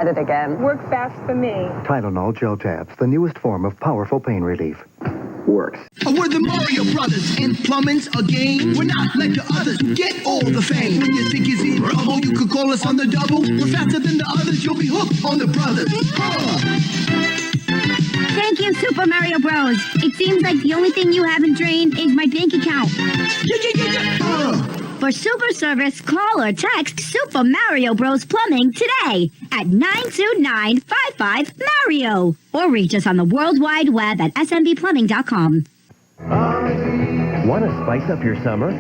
At it again. Work fast for me. Tylenol Gel Tabs, the newest form of powerful pain relief. Works. We're the Mario Brothers, and plumbing's a game. We're not like the others, get all the fame. When you think is in trouble, you could call us on the double. We're faster than the others, you'll be hooked on the brothers. Thank you, Super Mario Bros. It seems like the only thing you haven't drained is my bank account. For super service, call or text Super Mario Bros. Plumbing today at 929-55-MARIO. Or reach us on the World Wide Web at smbplumbing.com. Want to spice up your summer?